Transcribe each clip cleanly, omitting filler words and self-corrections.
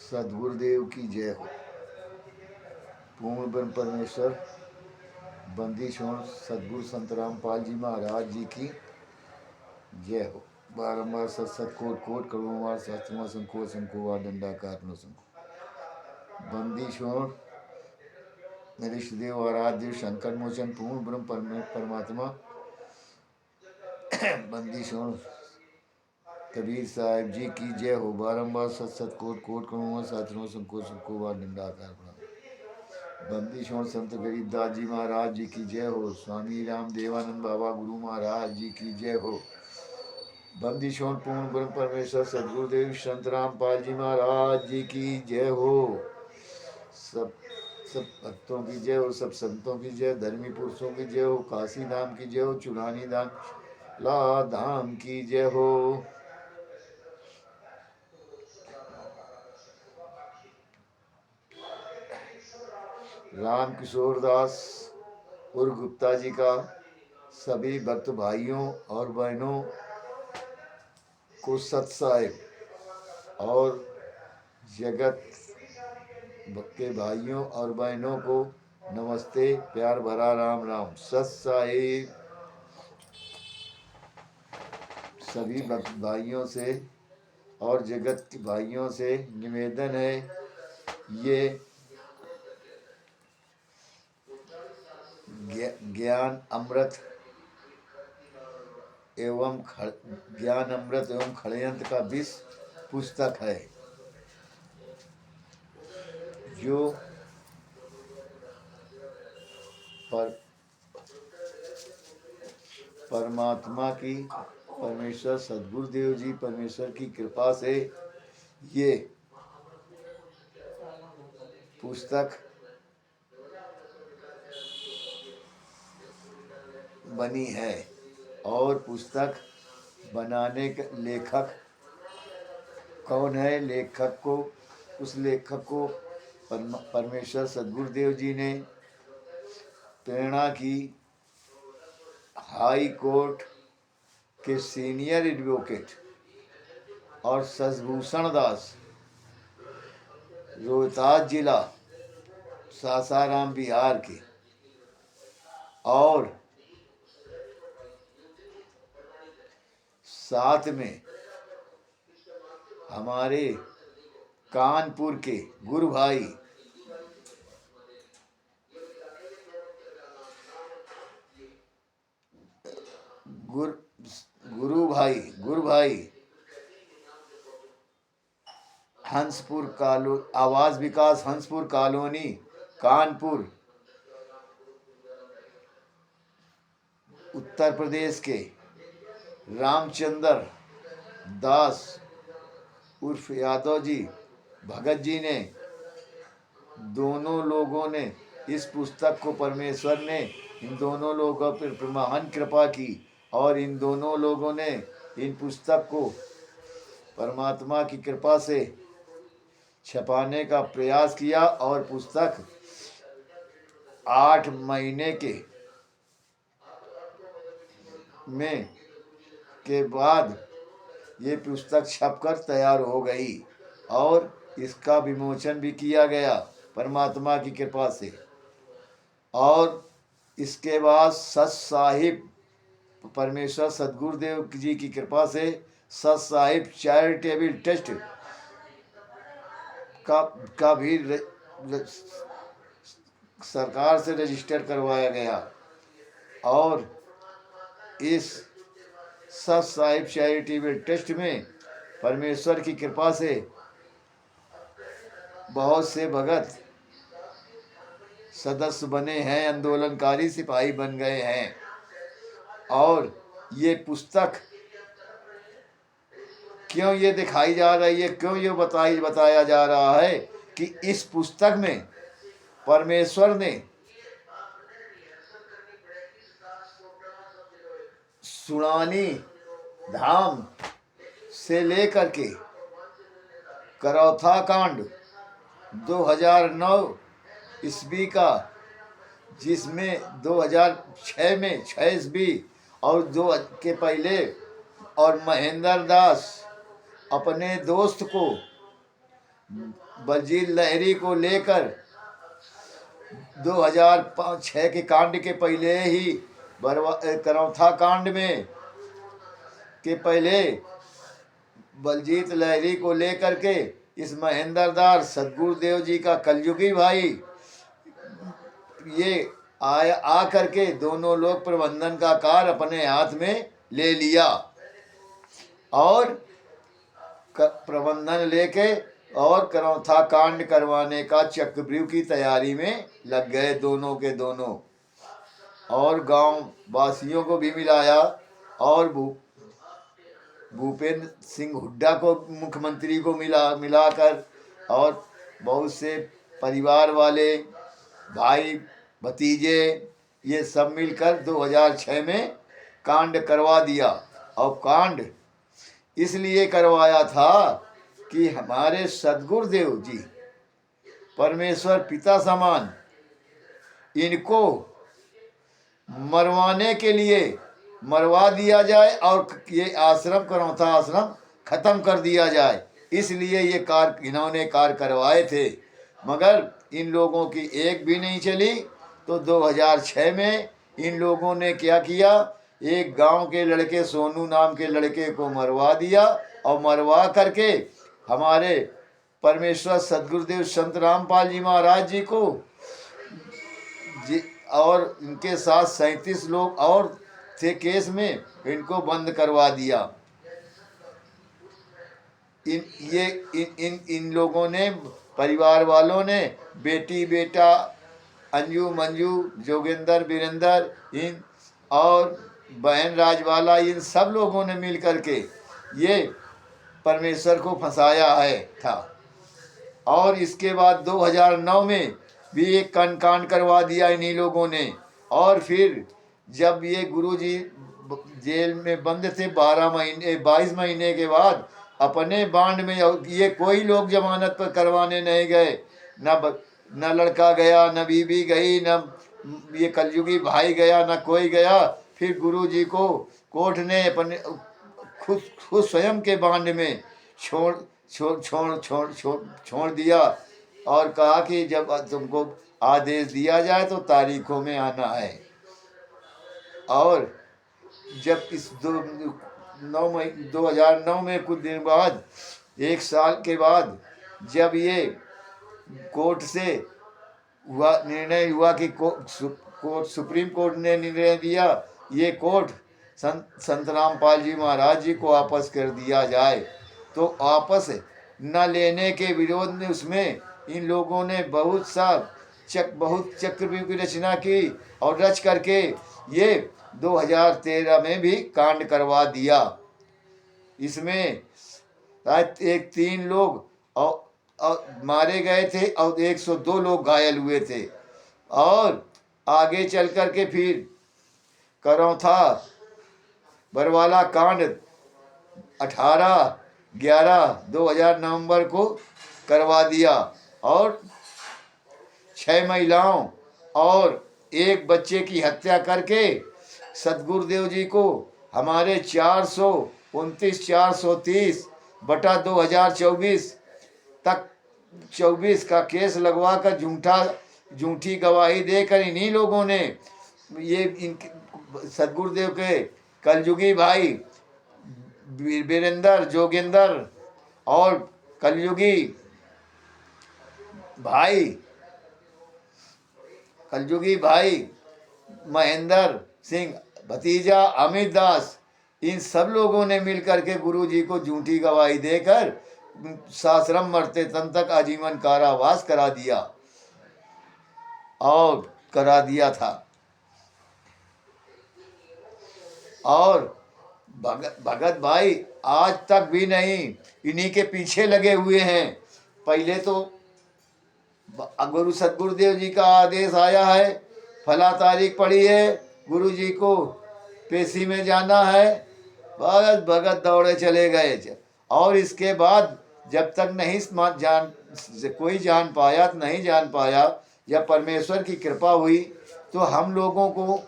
सदगुरुदेव की जय हो। पूर्ण ब्रह्म परमेश्वर बंदी छोड़ सदगुरु संत रामपाल जी महाराज जी की जय हो। बारंबार सत कोट कोट करोड़ बार शास्त्रमा संको संको वार दंडाकार नो संको बंदी छोड़ मेरे इष्टदेव आराध्य शंकर मोचन पूर्ण ब्रह्म परमात्मा बंदी छोड़ कबीर साहिब जी की जय हो। बारंबार सत कोट कोट करोड़ शास्त्रमा संको संको वार दंडाकार बंदी छोड़ संत गरीबदास जी महाराज जी की जय हो। स्वामी राम देवानंद बाबा गुरु महाराज जी की जय हो। बंदी छोड़ पूर्ण ब्रह्म परमेश्वर सदगुरुदेव संत रामपाल जी महाराज जी की जय हो। सब सब भक्तों की जय हो, सब संतों की जय, धर्मी पुरुषों की जय हो, काशी धाम की जय हो, चुरानी धाम ला धाम की जय हो। राम किशोर दास उर्फ गुप्ता जी का सभी भक्त भाइयों और बहनों को सत साहिब और जगत के भाइयों और बहनों को नमस्ते, प्यार भरा राम राम। सत साहिब सभी भक्त भाइयों से और जगत के भाइयों से निवेदन है, ये ज्ञान अमृत एवं षड्यंत्र का विष पुस्तक है, जो परमात्मा की परमेश्वर सदगुरुदेव जी परमेश्वर की कृपा से ये पुस्तक बनी है। और पुस्तक बनाने का लेखक कौन है? लेखक को उस लेखक को परमेश्वर सदगुरुदेव जी ने प्रेरणा की। हाई कोर्ट के सीनियर एडवोकेट और शशिभूषण दास, रोहतास जिला सासाराम बिहार के, और साथ में हमारे कानपुर के गुरु भाई गुरु भाई हंसपुर आवास विकास हंसपुर कॉलोनी कानपुर उत्तर प्रदेश के रामचंद्र दास उर्फ यादव जी भगत जी ने, दोनों लोगों ने इस पुस्तक को, परमेश्वर ने इन दोनों लोगों पर महान कृपा की और इन दोनों लोगों ने इन पुस्तक को परमात्मा की कृपा से छपाने का प्रयास किया। और पुस्तक 8 महीने के बाद ये पुस्तक छपकर तैयार हो गई और इसका विमोचन भी किया गया परमात्मा की कृपा से। और इसके बाद सत साहिब परमेश्वर सदगुरुदेव जी की कृपा से सत साहिब चैरिटेबल ट्रस्ट का भी सरकार से रजिस्टर करवाया गया। और इस सत साहिब चैरिटेबल ट्रस्ट में परमेश्वर की कृपा से बहुत से भगत सदस्य बने हैं, आंदोलनकारी सिपाही बन गए हैं। और ये पुस्तक क्यों ये दिखाई जा रही है, क्यों ये बताया जा रहा है कि इस पुस्तक में परमेश्वर ने सुनानी धाम से लेकर के करौथा कांड 2009 ईस्वी का, जिसमें 2006 में 6 ईस्वी और 2 के पहले, और महेंद्र दास अपने दोस्त को बलजीत लहरी को लेकर 2006 के कांड के पहले ही करौथा कांड में के पहले बलजीत लहरी को लेकर के इस महेंद्र दास सदगुरुदेव जी का कलयुगी भाई ये आया आ करके दोनों लोग प्रबंधन का कार्य अपने हाथ में ले लिया और प्रबंधन लेके और करौथा कांड करवाने का चक्रव्यूह की तैयारी में लग गए दोनों के दोनों। और गांव वासियों को भी मिलाया और भूपेंद्र सिंह हुड्डा को मुख्यमंत्री को मिलाकर और बहुत से परिवार वाले भाई भतीजे ये सब मिलकर 2006 में कांड करवा दिया। और कांड इसलिए करवाया था कि हमारे सदगुरुदेव जी परमेश्वर पिता समान इनको मरवाने के लिए मरवा दिया जाए और ये आश्रम करौथा आश्रम खत्म कर दिया जाए, इसलिए ये इन्होंने कार्य करवाए थे। मगर इन लोगों की एक भी नहीं चली। तो 2006 में इन लोगों ने क्या किया, एक गांव के लड़के सोनू नाम के लड़के को मरवा दिया और मरवा करके हमारे परमेश्वर सदगुरुदेव संत रामपाल जी महाराज जी को और इनके साथ 37 लोग और थे केस में, इनको बंद करवा दिया। इन लोगों ने परिवार वालों ने बेटी बेटा अंजू मंजू जोगिंदर वीरेंद्र इन और बहन राजवाला इन सब लोगों ने मिल करके ये परमेश्वर को फंसाया है था। और इसके बाद 2009 में भी एक कांड करवा दिया इन्हीं लोगों ने। और फिर जब ये गुरुजी जेल में बंद थे 22 महीने के बाद अपने बांड में ये कोई लोग जमानत पर करवाने नहीं गए, न लड़का गया, न बीबी गई, न ये कलयुगी भाई गया, न कोई गया। फिर गुरुजी को कोर्ट ने अपने खुद स्वयं के बांड में छोड़ दिया और कहा कि जब तुमको आदेश दिया जाए तो तारीखों में आना है। और जब इस 2009 में कुछ दिन बाद, एक साल के बाद, जब ये कोर्ट से निर्णय हुआ कि सुप्रीम कोर्ट ने निर्णय दिया ये कोर्ट संत रामपाल जी महाराज जी को वापस कर दिया जाए, तो वापस न लेने के विरोध में उसमें इन लोगों ने बहुत चक्रव्यूह की रचना की और रच करके ये 2013 में भी कांड करवा दिया। इसमें 3 लोग और मारे गए थे और 102 लोग घायल हुए थे। और आगे चल करके फिर करौथा बरवाला कांड 18/11/2000 नवंबर को करवा दिया और 6 महिलाओं और 1 बच्चे की हत्या करके सदगुरुदेव जी को हमारे 429/430/2024 तक 24 का केस लगवा कर झूठी गवाही देकर इन्हीं लोगों ने ये सदगुरुदेव के कलयुगी भाई वीरेंद्र जोगिंदर और कलयुगी भाई महेंद्र सिंह भतीजा अमित दास, इन सब लोगों ने मिलकर के गुरु जी को झूठी गवाही देकर साश्रम मरते तन तक आजीवन कारावास करा दिया था। और भगत भाई आज तक भी नहीं, इन्हीं के पीछे लगे हुए हैं। पहले तो गुरु सदगुरुदेव जी का आदेश आया है, फला तारीख पड़ी है, गुरु जी को पेशी में जाना है, बस भगत दौड़े चले गए। और इसके बाद जब तक कोई जान पाया, जब परमेश्वर की कृपा हुई तो हम लोगों को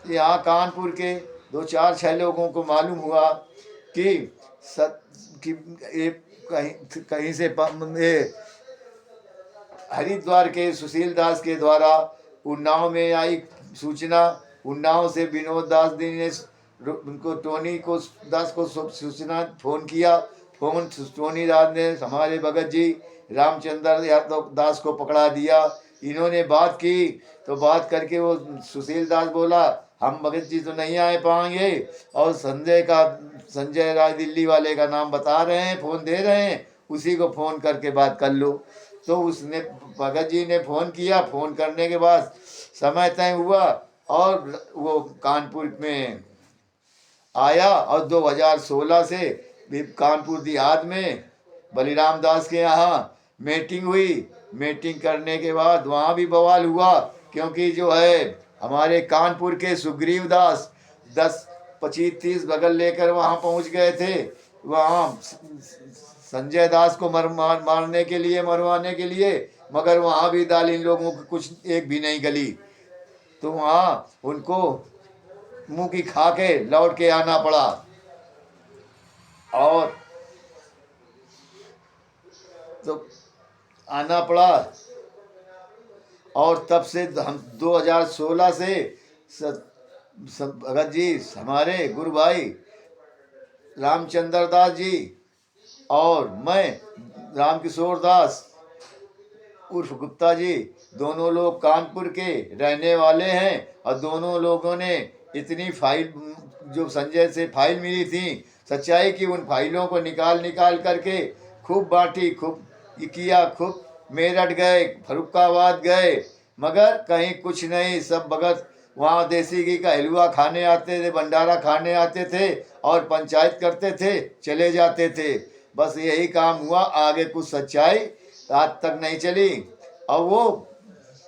यहाँ कानपुर के 2-4-6 लोगों को मालूम हुआ कि कहीं से हरिद्वार के सुशील दास के द्वारा उन्नाव में आई सूचना। उन्नाव से विनोद दास जी ने उनको टोनी को दास को सूचना फोन किया। फोन टोनी दास ने हमारे भगत जी रामचंद्र यादव दास को पकड़ा दिया। इन्होंने बात की तो बात करके वो सुशील दास बोला हम भगत जी तो नहीं आए पाएंगे, और संजय राय दिल्ली वाले का नाम बता रहे हैं, फोन दे रहे हैं, उसी को फोन करके बात कर लो। तो उसने भगत जी ने फोन किया। फोन करने के बाद समय तय हुआ और वो कानपुर में आया और 2016 से कानपुर देहात में बलिराम दास के यहाँ मीटिंग हुई। मीटिंग करने के बाद वहाँ भी बवाल हुआ, क्योंकि जो है हमारे कानपुर के सुग्रीव दास 10-25-30 बगल लेकर वहाँ पहुँच गए थे, वहाँ संजय दास को मारने के लिए, मरवाने के लिए, मगर वहाँ भी दाल इन लोगों को कुछ एक भी नहीं गली। तो वहाँ उनको मुंह की खा के लौट के आना पड़ा। और तो आना पड़ा, और तब से हम 2016 से भगत जी हमारे गुरु भाई रामचंद्र दास जी और मैं रामकिशोर दास उर्फ गुप्ता जी, दोनों लोग कानपुर के रहने वाले हैं। और दोनों लोगों ने इतनी फाइल, जो संजय से फाइल मिली थी, सच्चाई की उन फाइलों को निकाल करके खूब बांटी, खूब किया, खूब मेरठ गए, फरुखाबाद गए, मगर कहीं कुछ नहीं। सब भगत वहाँ देसी घी का हलवा खाने आते थे, भंडारा खाने आते थे और पंचायत करते थे, चले जाते थे। बस यही काम हुआ, आगे कुछ सच्चाई आज तक नहीं चली। और वो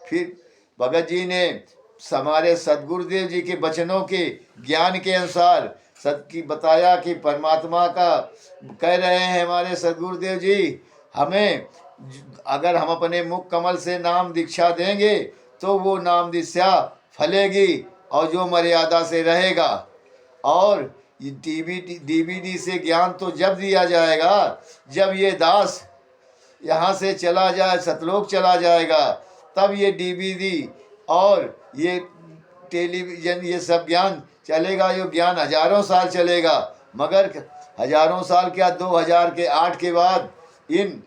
फिर भगत जी ने हमारे सदगुरुदेव जी के वचनों के ज्ञान के अनुसार सद की बताया कि परमात्मा का कह रहे हैं हमारे सदगुरुदेव जी, हमें अगर हम अपने मुख कमल से नाम दीक्षा देंगे तो वो नाम दीक्षा फलेगी और जो मर्यादा से रहेगा। और डीवीडी से ज्ञान तो जब दिया जाएगा जब ये दास यहाँ से चला जाए, सतलोक चला जाएगा, तब ये डीवीडी और ये टेलीविज़न ये सब ज्ञान चलेगा। ये ज्ञान हजारों साल चलेगा, मगर हजारों साल क्या 2008 के बाद इन्हीं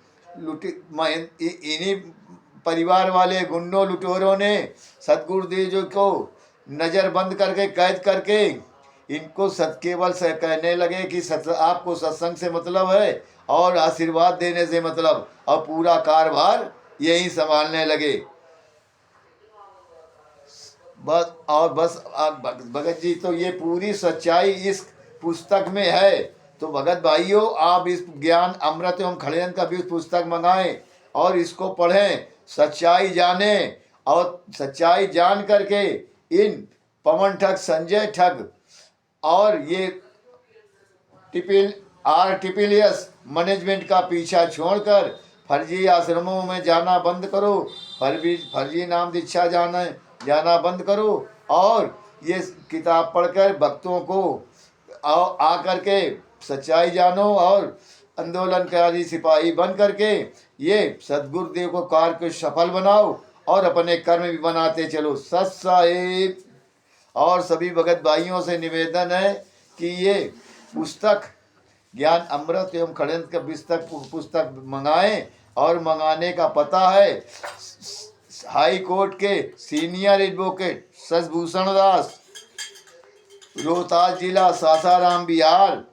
परिवार वाले गुंडों लुटेरों ने सतगुरुदेव जी को नज़र बंद करके कैद करके इनको केवल कहने लगे कि आपको सत्संग से मतलब है और आशीर्वाद देने से मतलब, और पूरा कारोबार यही संभालने लगे। बस भगत जी तो ये पूरी सच्चाई इस पुस्तक में है। तो भगत भाइयों, आप इस ज्ञान अमृत एवं खड़यंत्र का भी पुस्तक मंगाएं और इसको पढ़ें, सच्चाई जानें, और सच्चाई जान करके इन पवन ठग, संजय ठग और ये आर्टिफिलियस मैनेजमेंट का पीछा छोड़कर फर्जी आश्रमों में जाना बंद करो, फर्जी नाम दीक्षा जाना बंद करो, और ये किताब पढ़कर भक्तों को आकर के सच्चाई जानो और आंदोलनकारी सिपाही बन करके ये सदगुरुदेव को कार्य को सफल बनाओ और अपने कर्म भी बनाते चलो। सत साहिब। और सभी भगत भाइयों से निवेदन है कि ये पुस्तक ज्ञान अमृत एवं खड़यंत्र का पुस्तक मंगाएं, और मंगाने का पता है हाई कोर्ट के सीनियर एडवोकेट शशभूषण दास, रोहतास जिला, सासाराम, बिहार।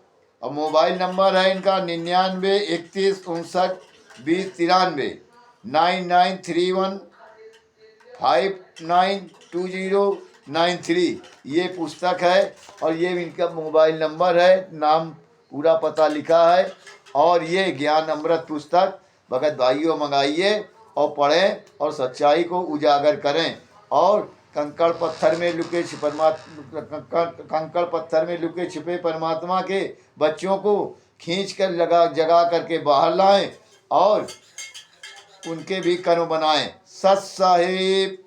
और मोबाइल नंबर है इनका 99-3159-2093 9931592093। ये पुस्तक है और ये इनका मोबाइल नंबर है, नाम पूरा पता लिखा है। और ये ज्ञान अमृत पुस्तक भगत भाइयों मंगाइए और पढ़ें और सच्चाई को उजागर करें। और कंकड़ पत्थर में लुके छिपे परमात्मा के बच्चों को खींच कर जगा करके बाहर लाएं और उनके भी कर्म बनाएं। सत साहिब।